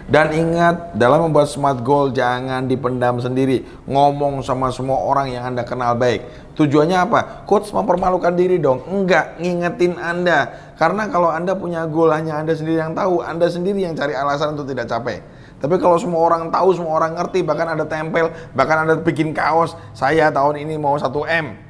Dan ingat, dalam membuat smart goal jangan dipendam sendiri. Ngomong sama semua orang yang Anda kenal baik. Tujuannya apa? Coach mempermalukan diri dong? Enggak, ngingetin Anda. Karena kalau Anda punya goal hanya Anda sendiri yang tahu, Anda sendiri yang cari alasan untuk tidak capek. Tapi kalau semua orang tahu, semua orang ngerti, bahkan ada tempel, bahkan ada bikin kaos, saya tahun ini mau 1M.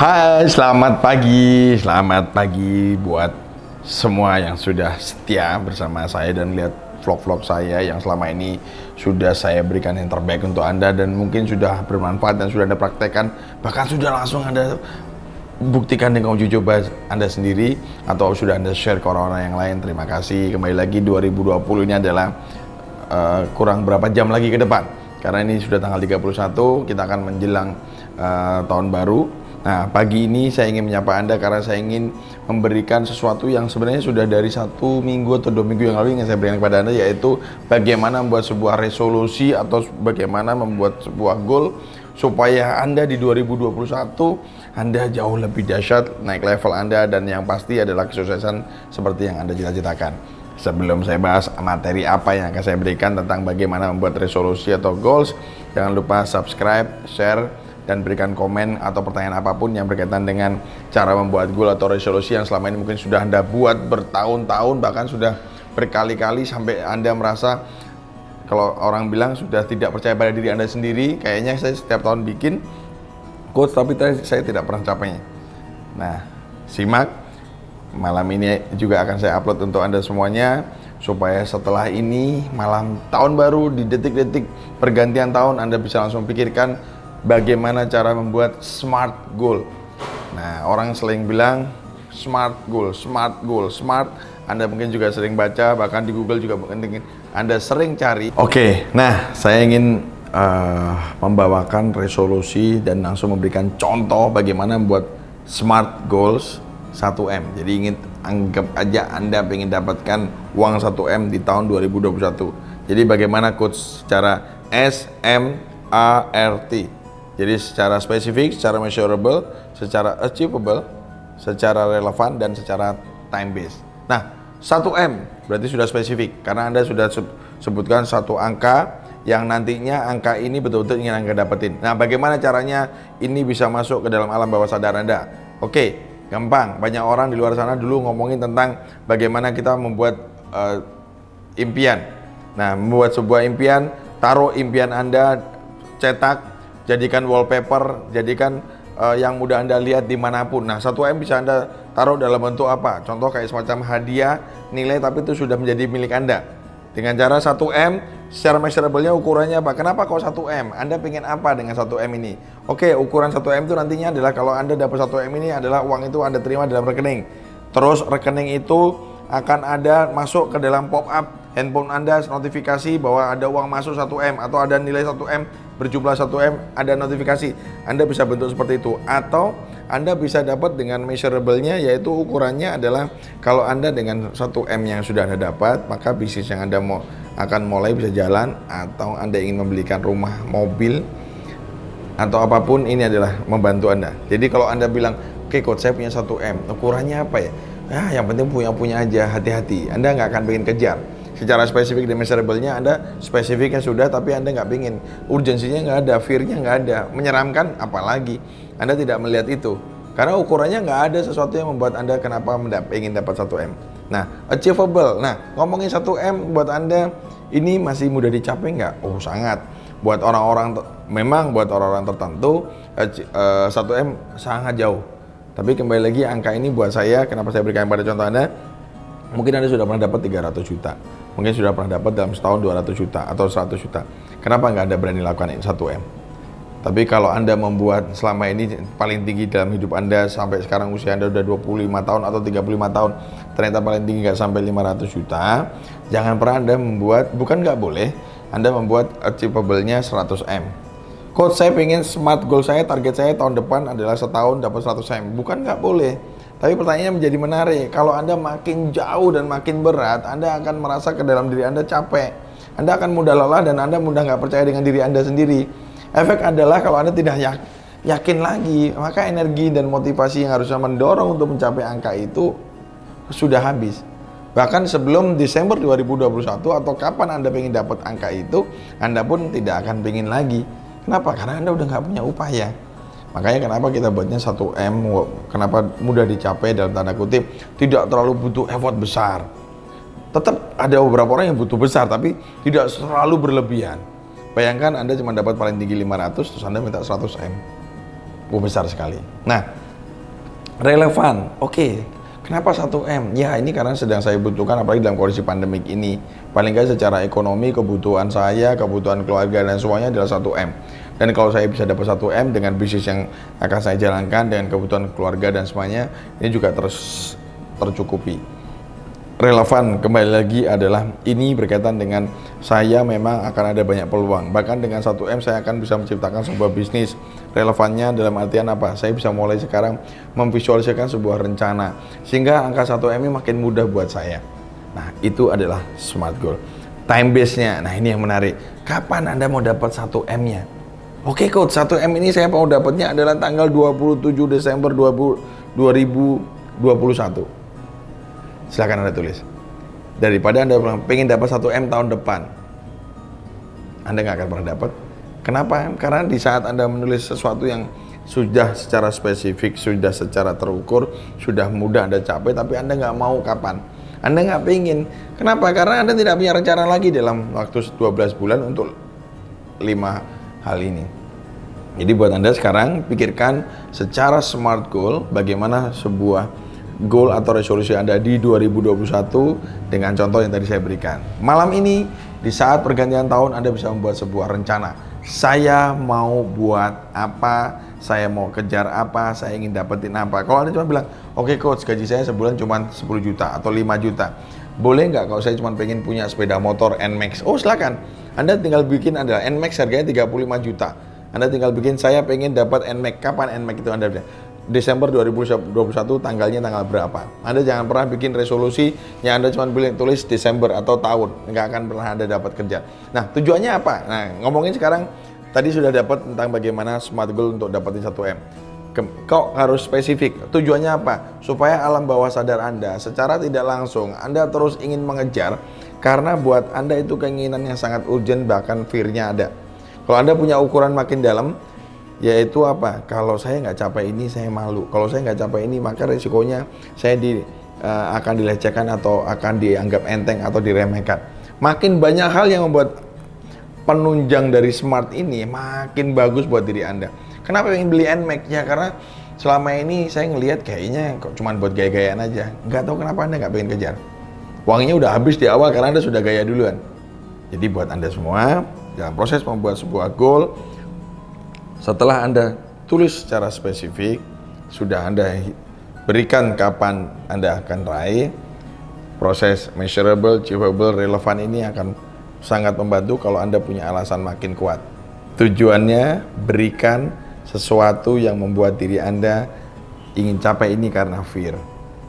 Hai, selamat pagi buat semua yang sudah setia bersama saya dan lihat vlog-vlog saya yang selama ini sudah saya berikan yang terbaik untuk Anda dan mungkin sudah bermanfaat dan sudah Anda praktekkan, bahkan sudah langsung Anda buktikan dengan uji coba Anda sendiri atau sudah Anda share ke orang-orang yang lain. Terima kasih. Kembali lagi 2020 ini adalah kurang berapa jam lagi ke depan, karena ini sudah tanggal 31, kita akan menjelang tahun baru. Nah, pagi ini saya ingin menyapa Anda karena saya ingin memberikan sesuatu yang sebenarnya sudah dari 1 minggu atau 2 minggu yang lalu ingin saya berikan kepada Anda, yaitu bagaimana membuat sebuah resolusi atau bagaimana membuat sebuah goal supaya Anda di 2021 Anda jauh lebih dahsyat, naik level Anda, dan yang pasti adalah kesuksesan seperti yang Anda cita-citakan. Sebelum saya bahas materi apa yang akan saya berikan tentang bagaimana membuat resolusi atau goals, jangan lupa subscribe, share, dan berikan komen atau pertanyaan apapun yang berkaitan dengan cara membuat goal atau resolusi yang selama ini mungkin sudah Anda buat bertahun-tahun, bahkan sudah berkali-kali sampai Anda merasa, kalau orang bilang sudah tidak percaya pada diri Anda sendiri. Kayaknya saya setiap tahun bikin coach tapi saya tidak pernah capainya. Nah, simak, malam ini juga akan saya upload untuk Anda semuanya, supaya setelah ini malam tahun baru di detik-detik pergantian tahun Anda bisa langsung pikirkan bagaimana cara membuat smart goal. Nah, orang sering bilang smart goal. Anda mungkin juga sering baca, bahkan di Google juga mungkin Anda sering cari. Oke, nah saya ingin membawakan resolusi dan langsung memberikan contoh bagaimana membuat smart goals 1M. Jadi anggap aja Anda ingin dapatkan uang 1M di tahun 2021. Jadi bagaimana coach secara SMART. Jadi secara spesifik, secara measurable, secara achievable, secara relevan, dan secara time based. Nah, 1M berarti sudah spesifik karena Anda sudah sebutkan satu angka yang nantinya angka ini betul-betul ingin Anda dapetin. Nah, bagaimana caranya ini bisa masuk ke dalam alam bawah sadar Anda? Oke, gampang. Banyak orang di luar sana dulu ngomongin tentang bagaimana kita membuat impian. Nah, membuat sebuah impian, taruh impian Anda, cetak, jadikan wallpaper, jadikan yang mudah Anda lihat dimanapun. Nah, 1M bisa Anda taruh dalam bentuk apa? Contoh kayak semacam hadiah nilai, tapi itu sudah menjadi milik Anda. Dengan cara 1M, secara measurable-nya ukurannya apa? Kenapa kok 1M? Anda pengen apa dengan 1M ini? Oke, ukuran 1M itu nantinya adalah kalau Anda dapat 1M ini adalah uang itu Anda terima dalam rekening. Terus rekening itu akan ada masuk ke dalam pop-up handphone Anda, notifikasi bahwa ada uang masuk 1M atau ada nilai 1M berjumlah 1M, ada notifikasi. Anda bisa bentuk seperti itu, atau Anda bisa dapat dengan measurable-nya, yaitu ukurannya adalah kalau Anda dengan 1M yang sudah Anda dapat, maka bisnis yang Anda akan mulai bisa jalan, atau Anda ingin membelikan rumah, mobil, atau apapun, ini adalah membantu Anda. Jadi kalau Anda bilang, oke coach, saya punya 1M, ukurannya apa ya? Yang penting punya aja, hati-hati. Anda nggak akan pengen kejar. Secara spesifik dan measurable-nya Anda spesifiknya sudah, tapi Anda nggak pingin, urgensinya nggak ada, fear-nya nggak ada, menyeramkan apalagi. Anda tidak melihat itu karena ukurannya nggak ada sesuatu yang membuat Anda kenapa ingin dapat 1M. Nah, achievable. Nah, ngomongin 1M buat Anda ini masih mudah dicapai nggak? Oh, sangat. Buat orang-orang, memang buat orang-orang tertentu 1M sangat jauh. Tapi kembali lagi, angka ini buat saya, kenapa saya berikan pada contoh Anda, mungkin Anda sudah pernah dapat 300 juta. Mungkin sudah pernah dapat dalam setahun 200 juta atau 100 juta. Kenapa nggak Anda berani lakukan 1M? Tapi kalau Anda membuat selama ini paling tinggi dalam hidup Anda, sampai sekarang usia Anda udah 25 tahun atau 35 tahun, ternyata paling tinggi nggak sampai 500 juta, jangan pernah Anda membuat, bukan nggak boleh, Anda membuat achievable-nya 100M. Coach, saya pengen smart goal saya, target saya tahun depan adalah setahun dapat 100M. Bukan nggak boleh. Tapi pertanyaannya menjadi menarik. Kalau Anda makin jauh dan makin berat, Anda akan merasa ke dalam diri Anda capek. Anda akan mudah lelah dan Anda mudah nggak percaya dengan diri Anda sendiri. Efek adalah kalau Anda tidak yakin lagi, maka energi dan motivasi yang harusnya mendorong untuk mencapai angka itu sudah habis. Bahkan sebelum Desember 2021 atau kapan Anda pengen dapat angka itu, Anda pun tidak akan pengen lagi. Kenapa? Karena Anda udah nggak punya upaya. Makanya kenapa kita buatnya 1M, kenapa mudah dicapai dalam tanda kutip, tidak terlalu butuh effort besar. Tetap ada beberapa orang yang butuh besar, tapi tidak terlalu berlebihan. Bayangkan Anda cuma dapat paling tinggi 500, terus Anda minta 100M. Besar sekali. Nah, relevan, oke. Kenapa 1M? Ya ini karena sedang saya butuhkan, apalagi dalam kondisi pandemik ini. Paling nggak secara ekonomi, kebutuhan saya, kebutuhan keluarga dan semuanya adalah 1M. Dan kalau saya bisa dapat 1M dengan bisnis yang akan saya jalankan, dengan kebutuhan keluarga dan semuanya, ini juga tercukupi. Relevan kembali lagi adalah ini berkaitan dengan saya memang akan ada banyak peluang. Bahkan dengan 1M saya akan bisa menciptakan sebuah bisnis. Relevannya dalam artian apa? Saya bisa mulai sekarang memvisualisasikan sebuah rencana sehingga angka 1M ini makin mudah buat saya. Nah, itu adalah smart goal. Time base-nya. Nah, ini yang menarik. Kapan Anda mau dapat 1M-nya? Oke, Coach, 1M ini saya mau dapatnya adalah tanggal 27 Desember 2021. Silahkan Anda tulis. Daripada Anda pengen dapat 1M tahun depan, Anda nggak akan pernah dapat. Kenapa? Karena di saat Anda menulis sesuatu yang sudah secara spesifik, sudah secara terukur, sudah mudah Anda capai, tapi Anda nggak mau kapan. Anda nggak pengen. Kenapa? Karena Anda tidak punya rencana lagi dalam waktu 12 bulan untuk 5 hal ini. Jadi buat Anda sekarang, pikirkan secara smart goal, bagaimana sebuah goal atau resolusi Anda di 2021 dengan contoh yang tadi saya berikan. Malam ini, di saat pergantian tahun, Anda bisa membuat sebuah rencana. Saya mau buat apa, saya mau kejar apa, saya ingin dapetin apa. Kalau Anda cuma bilang, oke Coach, gaji saya sebulan cuma 10 juta atau 5 juta. Boleh nggak kalau saya cuma pengen punya sepeda motor NMAX? Oh silakan, Anda tinggal bikin adalah NMAX harganya 35 juta. Anda tinggal bikin, saya pengen dapat NMAX. Kapan NMAX itu Anda bilang? Desember 2021 tanggalnya tanggal berapa. Anda jangan pernah bikin resolusi yang Anda cuma tulis Desember atau tahun, nggak akan pernah Anda dapat kerja. Nah, tujuannya apa? Nah, ngomongin sekarang, tadi sudah dapat tentang bagaimana smart goal untuk dapetin 1M. Kok harus spesifik? Tujuannya apa? Supaya alam bawah sadar Anda secara tidak langsung Anda terus ingin mengejar, karena buat Anda itu keinginan yang sangat urgent, bahkan fear-nya ada. Kalau Anda punya ukuran makin dalam, yaitu apa? Kalau saya nggak capai ini, saya malu. Kalau saya nggak capai ini, maka resikonya saya akan dilecehkan atau akan dianggap enteng atau diremehkan. Makin banyak hal yang membuat penunjang dari smart ini makin bagus buat diri Anda. Kenapa ingin beli NMAX? Ya karena selama ini saya ngelihat kayaknya kok cuma buat gaya-gayaan aja. Nggak tahu kenapa Anda nggak pengen kejar. Uangnya udah habis di awal karena Anda sudah gaya duluan. Jadi buat Anda semua, dalam proses membuat sebuah goal, setelah Anda tulis secara spesifik, sudah Anda berikan kapan Anda akan raih, proses measurable, achievable, relevan ini akan sangat membantu kalau Anda punya alasan makin kuat. Tujuannya berikan sesuatu yang membuat diri Anda ingin capai ini karena fear,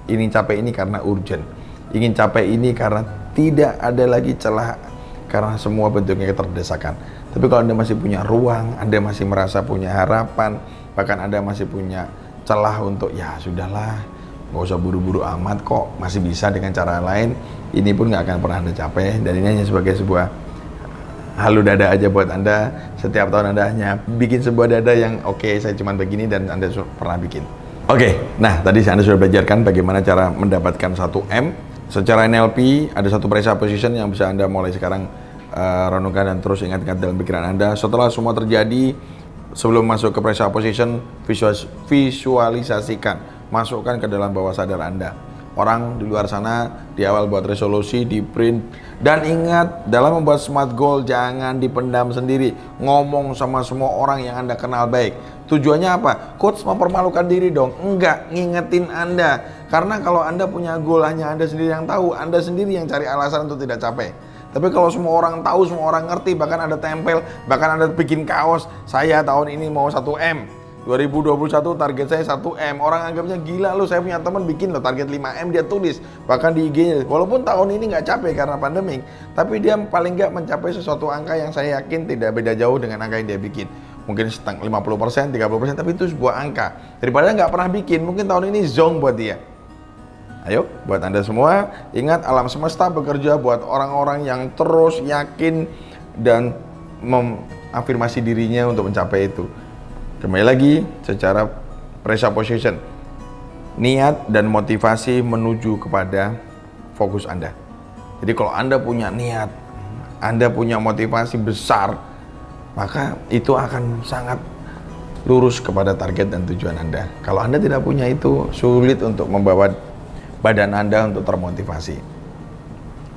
ingin capai ini karena urgent, ingin capai ini karena tidak ada lagi celah, karena semua bentuknya keterdesakan. Tapi kalau Anda masih punya ruang, Anda masih merasa punya harapan, bahkan Anda masih punya celah untuk ya sudahlah, nggak usah buru-buru amat kok, masih bisa dengan cara lain, ini pun nggak akan pernah Anda capai. Dan ini hanya sebagai sebuah halu dada aja buat Anda. Setiap tahun Anda hanya bikin sebuah dada yang oke, saya cuma begini dan Anda pernah bikin. Oke, nah tadi Anda sudah belajarkan bagaimana cara mendapatkan 1M. Secara NLP ada satu presupposition yang bisa Anda mulai sekarang renungkan dan terus ingat-ingat dalam pikiran Anda. Setelah semua terjadi, sebelum masuk ke presupposition, visualisasikan, masukkan ke dalam bawah sadar Anda. Orang di luar sana di awal buat resolusi, di print, dan ingat dalam membuat smart goal jangan dipendam sendiri. Ngomong sama semua orang yang Anda kenal baik. Tujuannya apa? Coach mempermalukan diri dong? Enggak, ngingetin Anda. Karena kalau Anda punya goal hanya Anda sendiri yang tahu, Anda sendiri yang cari alasan untuk tidak capai. Tapi kalau semua orang tahu, semua orang ngerti, bahkan ada tempel, bahkan ada bikin kaos, saya tahun ini mau 1M. 2021 target saya 1M. Orang anggapnya gila loh, saya punya teman bikin loh target 5M, dia tulis. Bahkan di IG-nya. Walaupun tahun ini nggak capek karena pandemik, tapi dia paling nggak mencapai sesuatu angka yang saya yakin tidak beda jauh dengan angka yang dia bikin. Mungkin 50%, 30%, tapi itu sebuah angka. Daripada nggak pernah bikin, mungkin tahun ini zong buat dia. Ayo, buat Anda semua, ingat alam semesta bekerja buat orang-orang yang terus yakin dan mengafirmasi dirinya untuk mencapai itu. Kembali lagi, secara presupposition, niat dan motivasi menuju kepada fokus Anda. Jadi kalau Anda punya niat, Anda punya motivasi besar, maka itu akan sangat lurus kepada target dan tujuan Anda. Kalau Anda tidak punya itu, sulit untuk membawa badan Anda untuk termotivasi.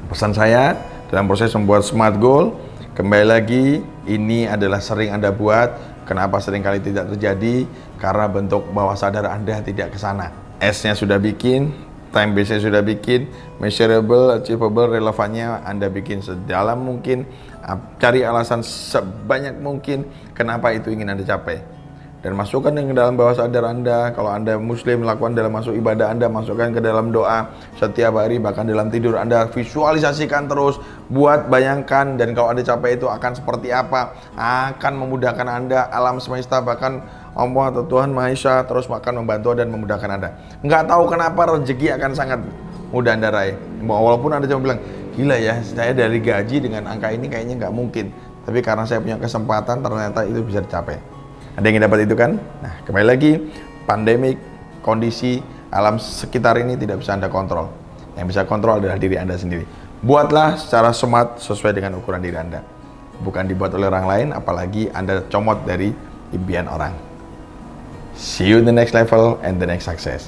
Pesan saya dalam proses membuat SMART goal, kembali lagi, ini adalah sering Anda buat. Kenapa seringkali tidak terjadi? Karena bentuk bawah sadar Anda tidak ke sana. S-nya sudah bikin, time base-nya sudah bikin, measurable, achievable, relevannya Anda bikin sedalam mungkin, cari alasan sebanyak mungkin kenapa itu ingin Anda capai. Dan masukkan yang ke dalam bawah sadar Anda. Kalau Anda Muslim, lakukan dalam masuk ibadah Anda, masukkan ke dalam doa setiap hari, bahkan dalam tidur Anda visualisasikan terus, buat bayangkan, dan kalau Anda capai itu akan seperti apa, akan memudahkan Anda, alam semesta, bahkan Allah atau Tuhan Maha Esa terus akan membantu dan memudahkan Anda. Nggak tahu kenapa rezeki akan sangat mudah Anda raih. Walaupun Anda cuma bilang, gila ya, saya dari gaji dengan angka ini kayaknya nggak mungkin. Tapi karena saya punya kesempatan, ternyata itu bisa dicapai. Ada yang dapat itu kan? Nah, kembali lagi, pandemik, kondisi, alam sekitar ini tidak bisa Anda kontrol. Yang bisa kontrol adalah diri Anda sendiri. Buatlah secara smart sesuai dengan ukuran diri Anda. Bukan dibuat oleh orang lain, apalagi Anda comot dari impian orang. See you in the next level and the next success.